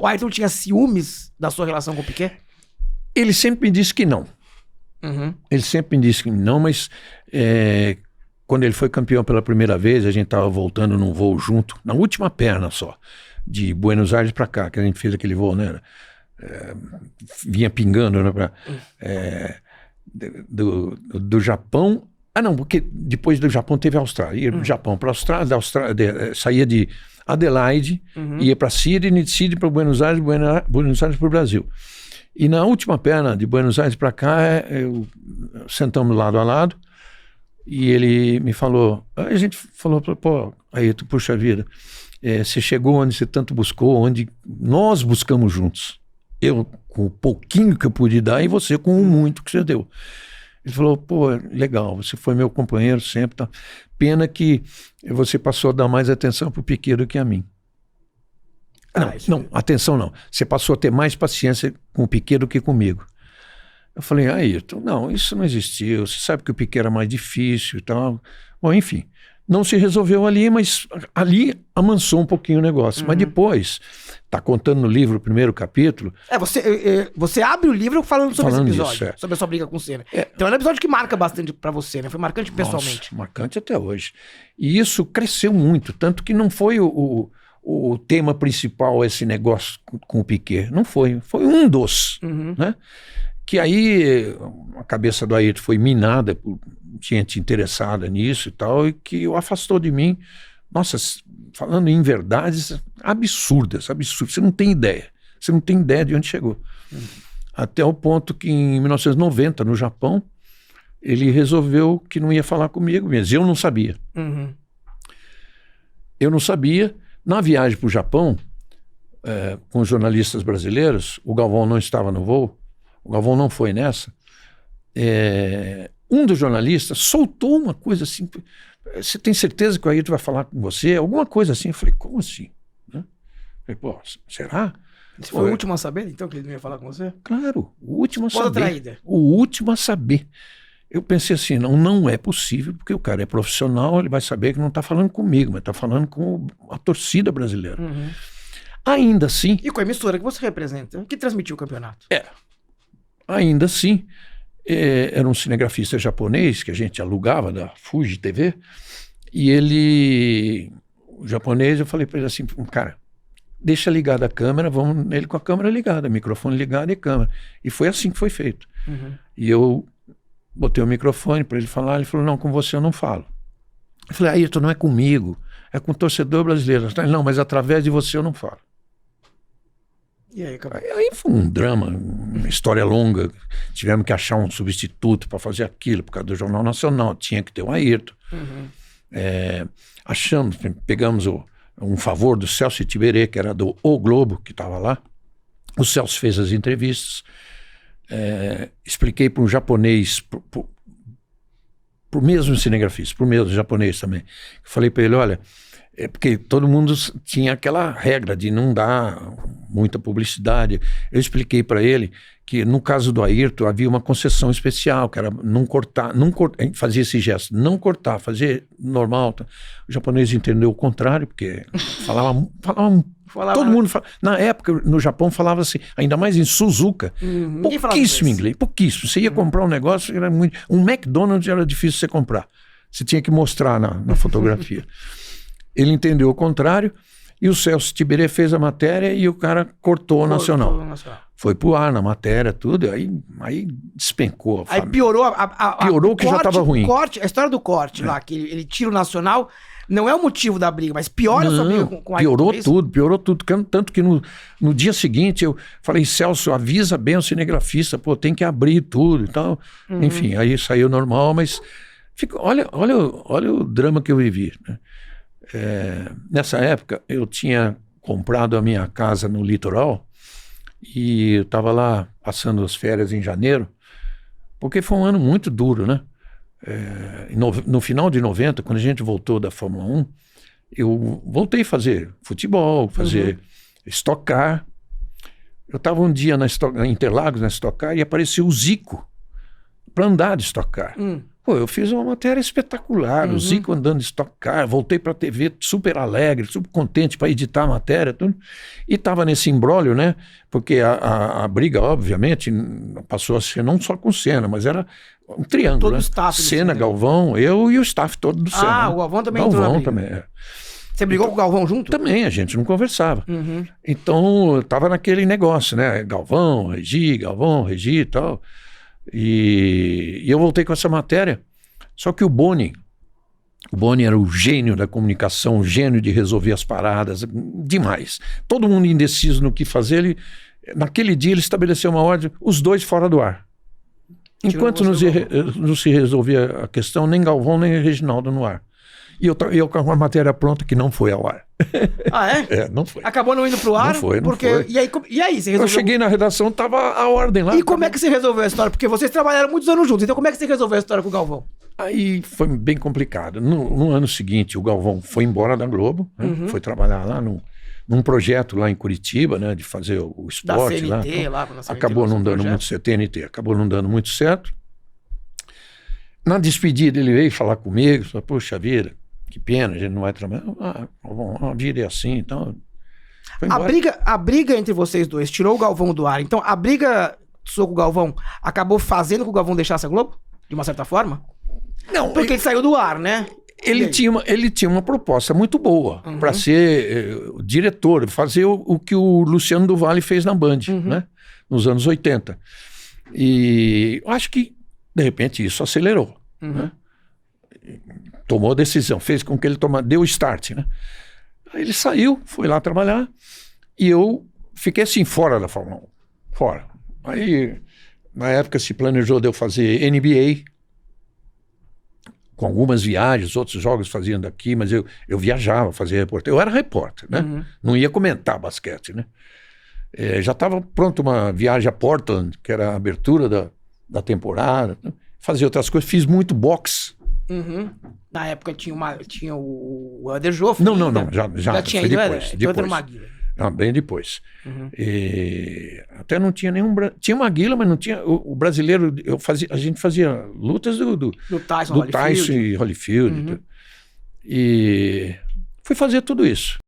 o Ayrton tinha ciúmes da sua relação com o Piquet? Ele sempre me disse que não. Ele sempre me disse que não, mas quando ele foi campeão pela primeira vez, a gente estava voltando num voo junto, na última perna só, de Buenos Aires para cá, que a gente fez aquele voo, né? Vinha pingando, né? Do Japão. Não, porque depois do Japão teve a Austrália. Ia do Japão para a Austrália, saía de Adelaide, ia para Sydney, de Sydney para Buenos Aires, Buenos Aires para o Brasil. E na última perna, de Buenos Aires para cá, sentamos lado a lado, e ele me falou, a gente falou, pô, Ayrton, puxa vida, você chegou onde você tanto buscou, onde nós buscamos juntos. Eu com o pouquinho que eu pude dar e você com o muito que você deu. Ele falou, pô, legal, você foi meu companheiro sempre, tá? Pena que você passou a dar mais atenção pro Piquet do que a mim. Não, atenção não. Você passou a ter mais paciência com o Piquet do que comigo. Eu falei, Ayrton, não, isso não existiu. Você sabe que o Piquet era mais difícil e tal. Bom, enfim, não se resolveu ali, mas ali amansou um pouquinho o negócio. Mas depois, tá contando no livro o primeiro capítulo... Você abre o livro falando sobre esse episódio, disso, sobre a sua briga com o Senna. Então é um episódio que marca bastante pra você, né? Foi marcante pessoalmente. Nossa, marcante até hoje. E isso cresceu muito, tanto que não foi o tema principal esse negócio com o Piquet. Não foi. Foi um dos, né? Que aí a cabeça do Ayrton foi minada por gente interessada nisso e tal, e que o afastou de mim. Nossa, falando em verdades absurdas. Você não tem ideia. Você não tem ideia de onde chegou. Até o ponto que em 1990, no Japão, ele resolveu que não ia falar comigo mesmo. Eu não sabia. Eu não sabia. Na viagem para o Japão, com os jornalistas brasileiros, o Galvão não estava no voo, o Galvão não foi nessa, um dos jornalistas soltou uma coisa assim, você tem certeza que o Ayrton vai falar com você? Alguma coisa assim. Eu falei, como assim? Né? Eu falei, pô, será? Você foi o último a saber, então, que ele não ia falar com você? Claro, o último a saber. Traída. O último a saber. Eu pensei assim, não é possível, porque o cara é profissional, ele vai saber que não está falando comigo, mas está falando com a torcida brasileira. Ainda assim... E com a emissora que você representa, que transmitiu o campeonato. Ainda assim, era um cinegrafista japonês que a gente alugava da Fuji TV, e o japonês, eu falei para ele assim, cara, deixa ligada a câmera, vamos nele com a câmera ligada, microfone ligado e câmera. E foi assim que foi feito. E eu botei o microfone para ele falar, ele falou, não, com você eu não falo. Eu falei, Ayrton, não é comigo, é com o torcedor brasileiro. Ele, não, mas através de você eu não falo. E aí, acabou. Aí foi um drama, uma história longa. Tivemos que achar um substituto para fazer aquilo, por causa do Jornal Nacional. Tinha que ter um Ayrton. Pegamos um favor do Celso Tiberê, que era do O Globo, que estava lá. O Celso fez as entrevistas. Expliquei para um japonês, para o mesmo cinegrafista, para o mesmo japonês também. Falei para ele, olha, porque todo mundo tinha aquela regra de não dar muita publicidade. Eu expliquei para ele que no caso do Ayrton havia uma concessão especial, que era não cortar, fazia esse gesto, não cortar, fazer normal. Tá? O japonês entendeu o contrário, porque falava todo mundo na época no Japão falava assim, ainda mais em Suzuka, pouquíssimo inglês, pouquíssimo. Você ia comprar um negócio, era muito, um McDonald's era difícil você comprar, você tinha que mostrar na fotografia. Ele entendeu o contrário, e o Celso Tiberê fez a matéria e o cara cortou o Nacional. Foi pro ar na matéria, tudo, aí despencou. Aí piorou piorou que já estava ruim. A história do corte lá, que ele tira o Nacional, não é o motivo da briga, mas piora a sua briga com a piorou tudo. Tanto que no dia seguinte eu falei, Celso, avisa bem o cinegrafista, pô, tem que abrir tudo e tal. Enfim, aí saiu normal, mas olha o drama que eu vivi, né? Nessa época eu tinha comprado a minha casa no litoral e eu estava lá passando as férias em janeiro, porque foi um ano muito duro, né? No final de 90, quando a gente voltou da Fórmula 1, eu voltei a fazer futebol, fazer Stock Car. Eu estava um dia na Interlagos, na Stock Car, e apareceu o Zico para andar de Stock Car. Pô, eu fiz uma matéria espetacular, o Zico andando de Stock Car, voltei para a TV super alegre, super contente para editar a matéria, tudo. E estava nesse imbróglio, né? Porque a briga, obviamente, passou a ser não só com o Senna, mas era um triângulo, Todo né? o staff do Senna, Senna. Galvão, eu e o staff todo do Senna. Ah, né? o Galvão também entrou na Galvão briga. também, é. Você brigou com o Galvão junto? Também, a gente não conversava. Então, estava naquele negócio, né? Galvão, Regi e tal. E eu voltei com essa matéria. Só que o Boni era o gênio da comunicação, o gênio de resolver as paradas, demais. Todo mundo indeciso no que fazer. Naquele dia ele estabeleceu uma ordem, os dois fora do ar. Enquanto não se resolvia a questão, nem Galvão nem Reginaldo no ar. E eu com uma matéria pronta que não foi ao ar. Ah, é? É, não foi. Acabou não indo pro ar? Não foi. E aí, você resolveu? Eu cheguei na redação, tava a ordem lá. E como é que você resolveu a história? Porque vocês trabalharam muitos anos juntos, então como é que você resolveu a história com o Galvão? Aí foi bem complicado. No ano seguinte, o Galvão foi embora da Globo, né? Foi trabalhar lá num projeto lá em Curitiba, né? De fazer o esporte da CNT, lá. lá Acabou não dando muito certo, TNT, acabou não dando muito certo. Na despedida ele veio falar comigo, falou, poxa vida, que pena, a gente não vai trabalhar. A vida é assim, então... A briga entre vocês dois tirou o Galvão do ar. Então, a briga sua com o Galvão acabou fazendo com que o Galvão deixasse a Globo? De uma certa forma? Não, porque ele saiu do ar, né? Ele tinha uma proposta muito boa para ser diretor, fazer o que o Luciano do Valle fez na Band, né? Nos anos 80. E eu acho que, de repente, isso acelerou. Né? Tomou a decisão, fez com que ele deu o start, né? Aí ele saiu, foi lá trabalhar e eu fiquei assim, fora da Fórmula 1. Fora. Aí, na época, se planejou de eu fazer NBA, com algumas viagens, outros jogos faziam daqui, mas eu viajava, fazia repórter. Eu era repórter, né? Não ia comentar basquete, né? Já estava pronto uma viagem a Portland, que era a abertura da temporada. Fazia outras coisas, fiz muito boxe. Na época tinha o Eder Joffre. Não, já tinha foi ido, depois. Não, bem depois. E até não tinha nenhum... Tinha Maguila, mas não tinha... O brasileiro... A gente fazia lutas do Tyson e Holyfield. E fui fazer tudo isso.